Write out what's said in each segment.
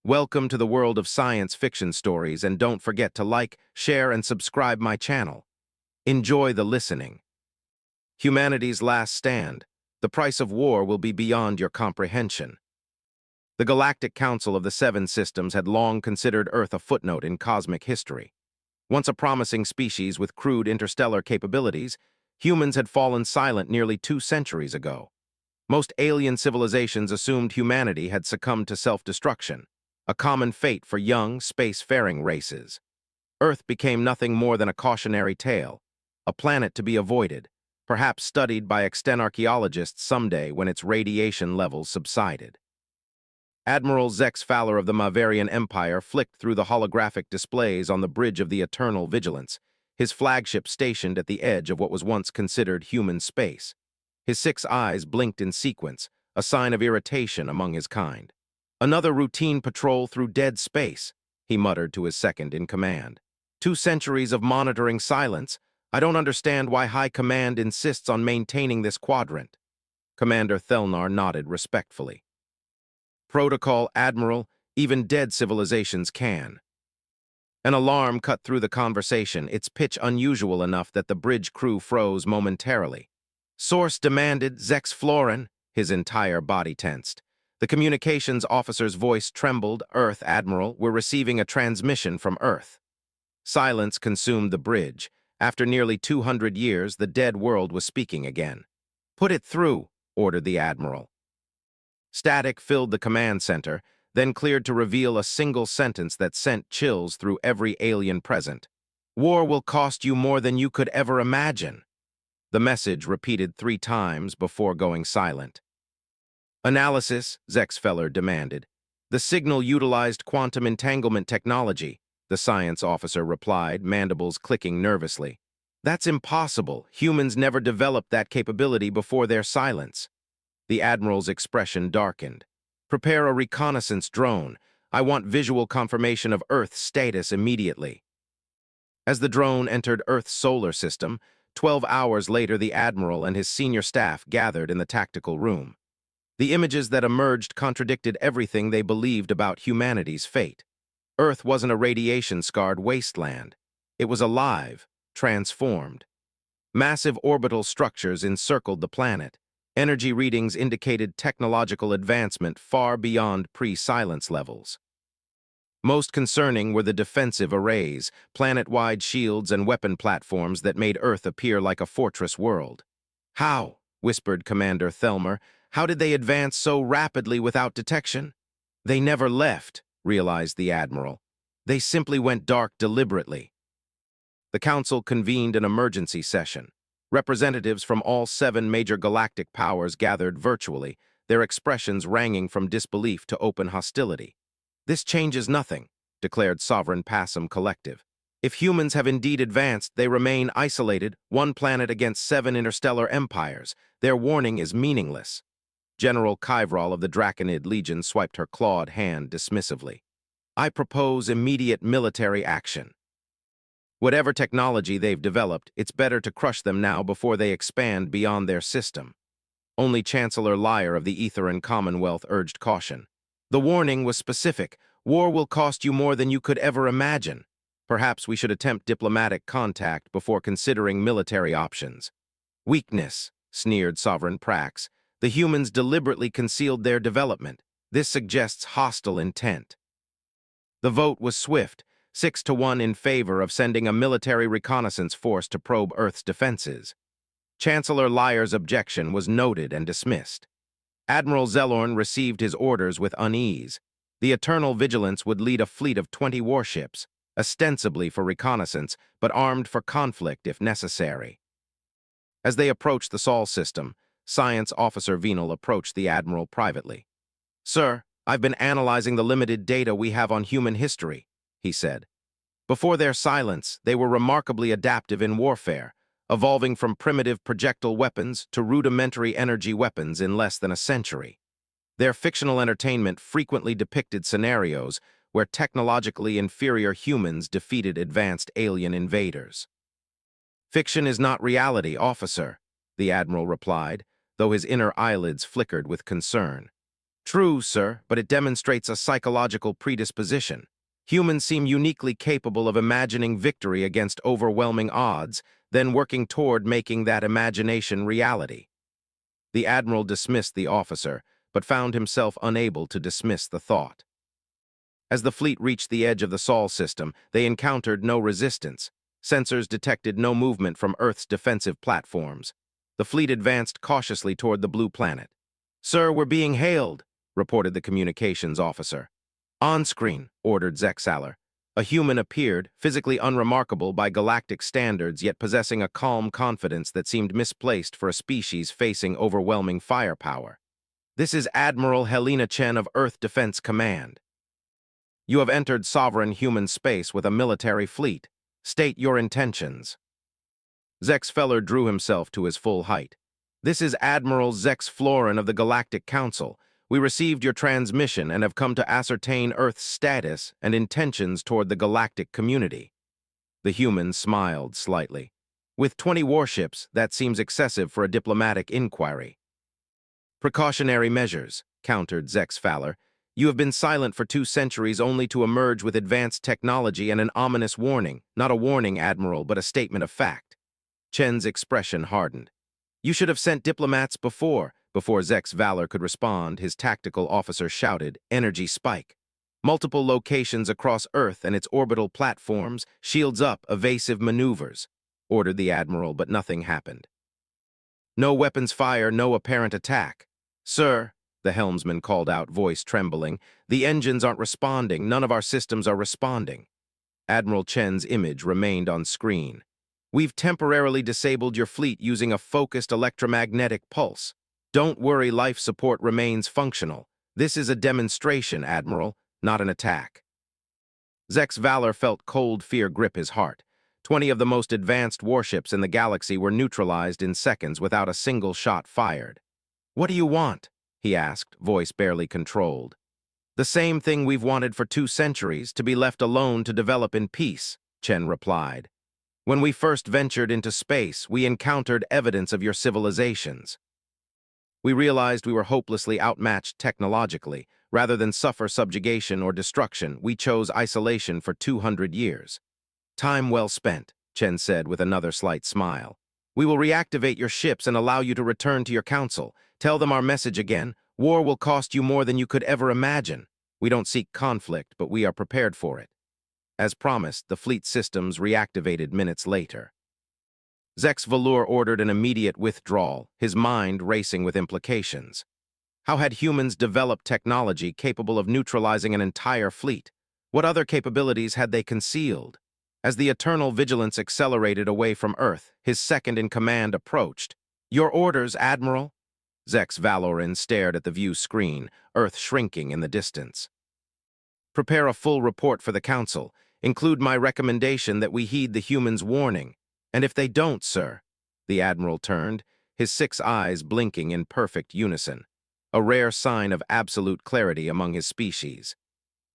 Welcome to the world of science fiction stories, and don't forget to like, share, and subscribe my channel. Enjoy the listening. Humanity's last stand. The price of war will be beyond your comprehension. The Galactic Council of the Seven Systems had long considered Earth a footnote in cosmic history. Once a promising species with crude interstellar capabilities, humans had fallen silent nearly 2 centuries ago. Most alien civilizations assumed humanity had succumbed to self-destruction, a common fate for young, space-faring races. Earth became nothing more than a cautionary tale, a planet to be avoided, perhaps studied by extant archaeologists someday when its radiation levels subsided. Admiral Zex Fowler of the Maverian Empire flicked through the holographic displays on the Bridge of the Eternal Vigilance, his flagship stationed at the edge of what was once considered human space. His 6 eyes blinked in sequence, a sign of irritation among his kind. "Another routine patrol through dead space," he muttered to his second-in-command. "2 centuries of monitoring silence. I don't understand why High Command insists on maintaining this quadrant." Commander Thelnar nodded respectfully. "Protocol, Admiral. Even dead civilizations can." An alarm cut through the conversation, its pitch unusual enough that the bridge crew froze momentarily. "Source demanded, Zex Florin." His entire body tensed. The communications officer's voice trembled. "Earth, Admiral. We're receiving a transmission from Earth." Silence consumed the bridge. After nearly 200 years, the dead world was speaking again. "Put it through," ordered the Admiral. Static filled the command center, then cleared to reveal a single sentence that sent chills through every alien present. "War will cost you more than you could ever imagine." The message repeated 3 times before going silent. "Analysis," Zexfeller demanded. "The signal utilized quantum entanglement technology," the science officer replied, mandibles clicking nervously. "That's impossible. Humans never developed that capability before their silence." The Admiral's expression darkened. "Prepare a reconnaissance drone. I want visual confirmation of Earth's status immediately." As the drone entered Earth's solar system, 12 hours later the Admiral and his senior staff gathered in the tactical room. The images that emerged contradicted everything they believed about humanity's fate. Earth wasn't a radiation-scarred wasteland. It was alive, transformed. Massive orbital structures encircled the planet. Energy readings indicated technological advancement far beyond pre-silence levels. Most concerning were the defensive arrays, planet-wide shields and weapon platforms that made Earth appear like a fortress world. "How?" whispered Commander Thelmer. "How did they advance so rapidly without detection?" "They never left," realized the Admiral. "They simply went dark deliberately." The Council convened an emergency session. Representatives from all 7 major galactic powers gathered virtually, their expressions ranging from disbelief to open hostility. "This changes nothing," declared Sovereign Passam Collective. "If humans have indeed advanced, they remain isolated, 1 planet against 7 interstellar empires. Their warning is meaningless." General Kyvrol of the Draconid Legion swiped her clawed hand dismissively. "I propose immediate military action. Whatever technology they've developed, it's better to crush them now before they expand beyond their system." Only Chancellor Lyre of the Etheran Commonwealth urged caution. "The warning was specific. War will cost you more than you could ever imagine. Perhaps we should attempt diplomatic contact before considering military options." "Weakness," sneered Sovereign Prax. "The humans deliberately concealed their development. This suggests hostile intent." The vote was swift, 6-1 in favor of sending a military reconnaissance force to probe Earth's defenses. Chancellor Lyre's objection was noted and dismissed. Admiral Zellorn received his orders with unease. The Eternal Vigilance would lead a fleet of 20 warships, ostensibly for reconnaissance, but armed for conflict if necessary. As they approached the Sol system, Science Officer Venal approached the Admiral privately. "Sir, I've been analyzing the limited data we have on human history," he said. "Before their silence, they were remarkably adaptive in warfare, evolving from primitive projectile weapons to rudimentary energy weapons in less than a century. Their fictional entertainment frequently depicted scenarios where technologically inferior humans defeated advanced alien invaders." "Fiction is not reality, officer," the Admiral replied, though his inner eyelids flickered with concern. True, sir, but it demonstrates a psychological predisposition. Humans seem uniquely capable of imagining victory against overwhelming odds, then working toward making that imagination reality. The admiral dismissed the officer, but found himself unable to dismiss the thought. As the fleet reached the edge of the Sol system, they encountered no resistance. Sensors detected no movement from Earth's defensive platforms. The fleet advanced cautiously toward the blue planet. "Sir, we're being hailed," reported the communications officer. "On screen," ordered Zexaler. A human appeared, physically unremarkable by galactic standards, yet possessing a calm confidence that seemed misplaced for a species facing overwhelming firepower. "This is Admiral Helena Chen of Earth Defense Command. You have entered sovereign human space with a military fleet. State your intentions." Zexfeller drew himself to his full height. "This is Admiral Zex Florin of the Galactic Council. We received your transmission and have come to ascertain Earth's status and intentions toward the galactic community." The human smiled slightly. "With 20 warships, that seems excessive for a diplomatic inquiry." "Precautionary measures," countered Zexfeller. "You have been silent for 2 centuries only to emerge with advanced technology and an ominous warning. Not a warning, Admiral, but a statement of fact." Chen's expression hardened. "You should have sent diplomats before." Before Zex Valor could respond, his tactical officer shouted, "Energy spike. Multiple locations across Earth and its orbital platforms, shields up, evasive maneuvers," ordered the Admiral, but nothing happened. "No weapons fire, no apparent attack." "Sir," the helmsman called out, voice trembling, "the engines aren't responding. None of our systems are responding." Admiral Chen's image remained on screen. "We've temporarily disabled your fleet using a focused electromagnetic pulse. Don't worry, life support remains functional. This is a demonstration, Admiral, not an attack." Zex Valor felt cold fear grip his heart. 20 of the most advanced warships in the galaxy were neutralized in seconds without a single shot fired. "What do you want?" he asked, voice barely controlled. "The same thing we've wanted for 2 centuries, to be left alone to develop in peace," Chen replied. "When we first ventured into space, we encountered evidence of your civilizations. We realized we were hopelessly outmatched technologically. Rather than suffer subjugation or destruction, we chose isolation for 200 years. Time well spent," Chen said with another slight smile. "We will reactivate your ships and allow you to return to your council. Tell them our message again. War will cost you more than you could ever imagine. We don't seek conflict, but we are prepared for it." As promised, the fleet systems reactivated minutes later. Zex Valor ordered an immediate withdrawal, his mind racing with implications. How had humans developed technology capable of neutralizing an entire fleet? What other capabilities had they concealed? As the eternal vigilance accelerated away from Earth, his second-in-command approached. "Your orders, Admiral?" Zex Valorin stared at the view screen, Earth shrinking in the distance. "Prepare a full report for the Council. Include my recommendation that we heed the humans' warning. And if they don't, sir," the Admiral turned, his 6 eyes blinking in perfect unison, a rare sign of absolute clarity among his species,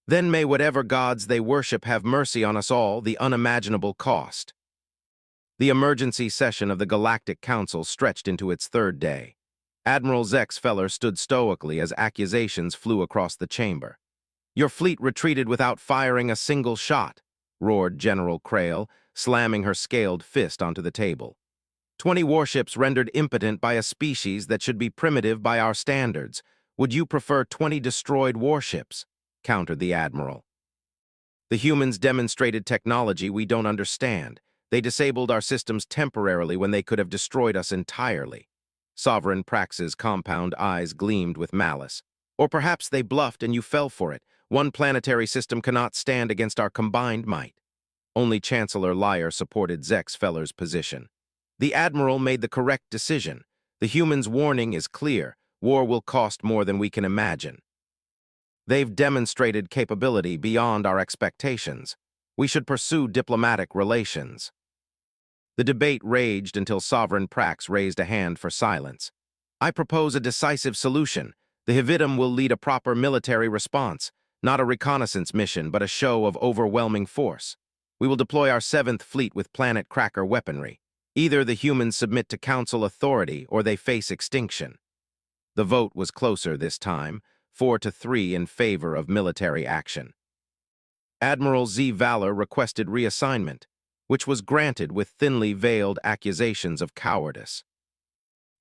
"then may whatever gods they worship have mercy on us all, the unimaginable cost." The emergency session of the Galactic Council stretched into its 3rd day. Admiral Zexfeller stood stoically as accusations flew across the chamber. "Your fleet retreated without firing a single shot," roared General Krail, slamming her scaled fist onto the table. 20 warships rendered impotent by a species that should be primitive by our standards. Would you prefer 20 destroyed warships?" countered the Admiral. "The humans demonstrated technology we don't understand. They disabled our systems temporarily when they could have destroyed us entirely." Sovereign Prax's compound eyes gleamed with malice. "Or perhaps they bluffed and you fell for it. One planetary system cannot stand against our combined might." Only Chancellor Liar supported Zexfeller's position. "The Admiral made the correct decision. The humans' warning is clear. War will cost more than we can imagine. They've demonstrated capability beyond our expectations. We should pursue diplomatic relations." The debate raged until Sovereign Prax raised a hand for silence. "I propose a decisive solution. The Hivitum will lead a proper military response, not a reconnaissance mission, but a show of overwhelming force. We will deploy our 7th Fleet with planet cracker weaponry. Either the humans submit to Council authority or they face extinction." The vote was closer this time. 4-3 in favor of military action. Admiral Z. Valor requested reassignment, which was granted with thinly veiled accusations of cowardice.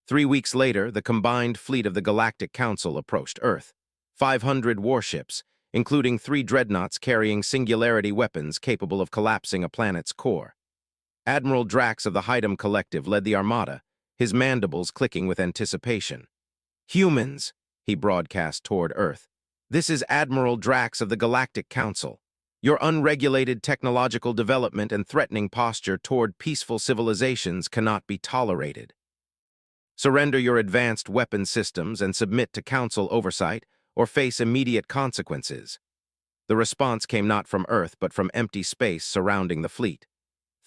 3 weeks later, the combined fleet of the Galactic Council approached Earth. 500 warships, including 3 dreadnoughts carrying singularity weapons capable of collapsing a planet's core. Admiral Drax of the Hytum Collective led the armada, his mandibles clicking with anticipation. "Humans," he broadcast toward Earth, "this is Admiral Drax of the Galactic Council. Your unregulated technological development and threatening posture toward peaceful civilizations cannot be tolerated. Surrender your advanced weapon systems and submit to Council oversight, or face immediate consequences." The response came not from Earth but from empty space surrounding the fleet.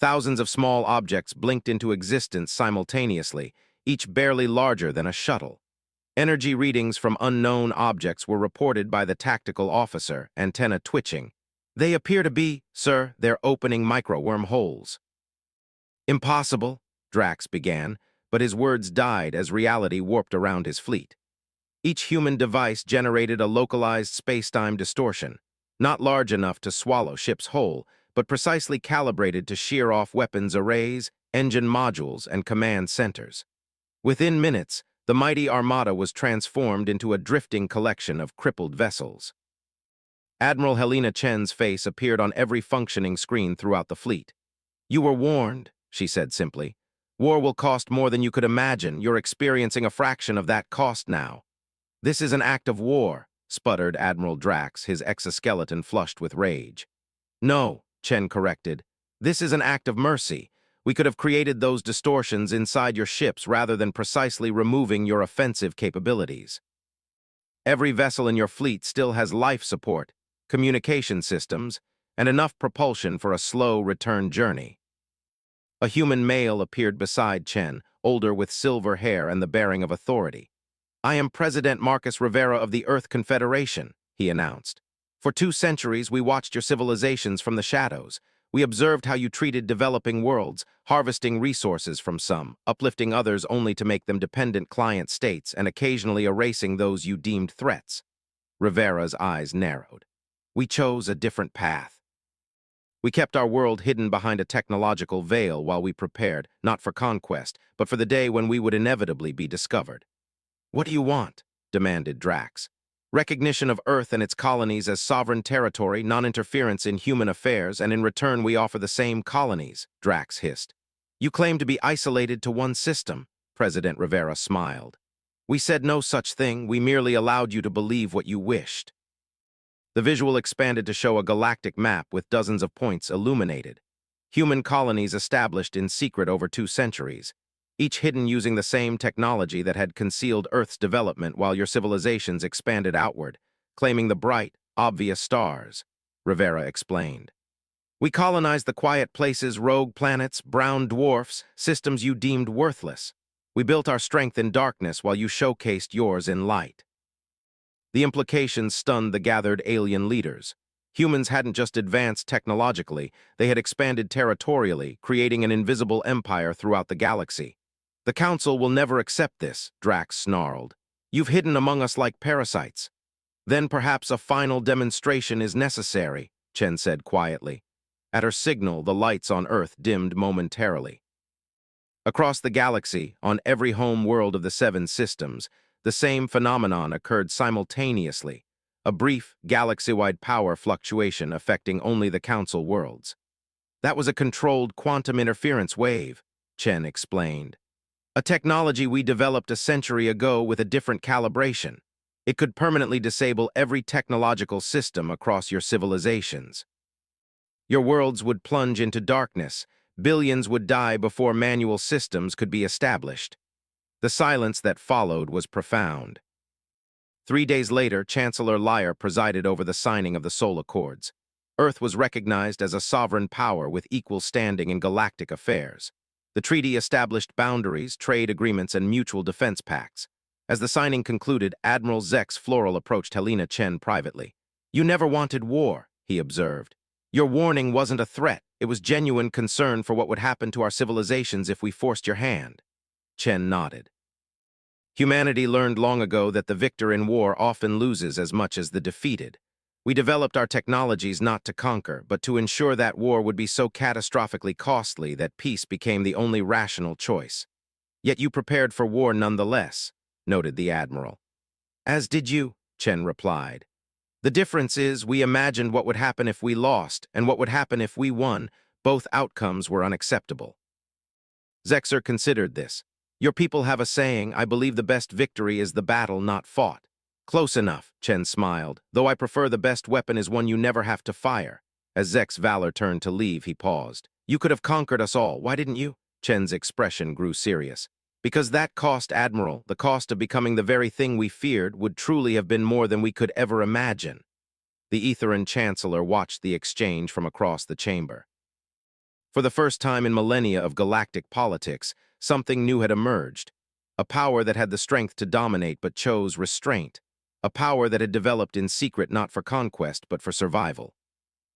Thousands of small objects blinked into existence simultaneously, each barely larger than a shuttle. Energy readings from unknown objects were reported by the tactical officer, antenna twitching. "They appear to be, sir, they're opening micro-wormholes." "Impossible," Drax began, but his words died as reality warped around his fleet. Each human device generated a localized space-time distortion, not large enough to swallow ships whole, but precisely calibrated to shear off weapons arrays, engine modules, and command centers. Within minutes, the mighty armada was transformed into a drifting collection of crippled vessels. Admiral Helena Chen's face appeared on every functioning screen throughout the fleet. "You were warned," she said simply. "War will cost more than you could imagine. You're experiencing a fraction of that cost now." "This is an act of war," sputtered Admiral Drax, his exoskeleton flushed with rage. "No," Chen corrected. "This is an act of mercy. We could have created those distortions inside your ships rather than precisely removing your offensive capabilities. Every vessel in your fleet still has life support, communication systems, and enough propulsion for a slow return journey." A human male appeared beside Chen, older with silver hair and the bearing of authority. "I am President Marcus Rivera of the Earth Confederation," he announced. "For 2 centuries, we watched your civilizations from the shadows. We observed how you treated developing worlds, harvesting resources from some, uplifting others only to make them dependent client states, and occasionally erasing those you deemed threats." Rivera's eyes narrowed. "We chose a different path. We kept our world hidden behind a technological veil while we prepared, not for conquest, but for the day when we would inevitably be discovered." "What do you want?" demanded Drax. "Recognition of Earth and its colonies as sovereign territory, non-interference in human affairs, and in return we offer the same colonies," Drax hissed. "You claim to be isolated to one system," President Rivera smiled. "We said no such thing. We merely allowed you to believe what you wished." The visual expanded to show a galactic map with dozens of points illuminated. Human colonies established in secret over 2 centuries, each hidden using the same technology that had concealed Earth's development while your civilizations expanded outward, claiming the bright, obvious stars, Rivera explained. "We colonized the quiet places, rogue planets, brown dwarfs, systems you deemed worthless. We built our strength in darkness while you showcased yours in light." The implications stunned the gathered alien leaders. Humans hadn't just advanced technologically, they had expanded territorially, creating an invisible empire throughout the galaxy. "The Council will never accept this," Drax snarled. "You've hidden among us like parasites." "Then perhaps a final demonstration is necessary," Chen said quietly. At her signal, the lights on Earth dimmed momentarily. Across the galaxy, on every home world of the 7 systems, the same phenomenon occurred simultaneously, a brief, galaxy-wide power fluctuation affecting only the Council worlds. "That was a controlled quantum interference wave," Chen explained. "A technology we developed a century ago with a different calibration. It could permanently disable every technological system across your civilizations. Your worlds would plunge into darkness. Billions would die before manual systems could be established." The silence that followed was profound. 3 days later, Chancellor Lyre presided over the signing of the Soul Accords. Earth was recognized as a sovereign power with equal standing in galactic affairs. The treaty established boundaries, trade agreements, and mutual defense pacts. As the signing concluded, Admiral Zex Floral approached Helena Chen privately. "You never wanted war," he observed. "Your warning wasn't a threat. It was genuine concern for what would happen to our civilizations if we forced your hand." Chen nodded. Humanity learned long ago that the victor in war often loses as much as the defeated. We developed our technologies not to conquer, but to ensure that war would be so catastrophically costly that peace became the only rational choice. Yet you prepared for war nonetheless, noted the admiral. As did you, Chen replied. The difference is we imagined what would happen if we lost and what would happen if we won. Both outcomes were unacceptable. Zexer considered this. Your people have a saying, I believe the best victory is the battle not fought. Close enough, Chen smiled, though I prefer the best weapon is one you never have to fire. As Zek's valor turned to leave, he paused. You could have conquered us all, why didn't you? Chen's expression grew serious. Because that cost, Admiral, the cost of becoming the very thing we feared, would truly have been more than we could ever imagine. The Etherean Chancellor watched the exchange from across the chamber. For the first time in millennia of galactic politics, something new had emerged. A power that had the strength to dominate but chose restraint. A power that had developed in secret not for conquest but for survival.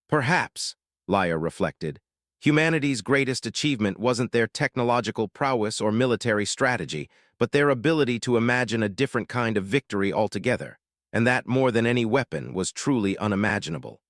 Perhaps, Lyra reflected, humanity's greatest achievement wasn't their technological prowess or military strategy, but their ability to imagine a different kind of victory altogether, and that more than any weapon was truly unimaginable.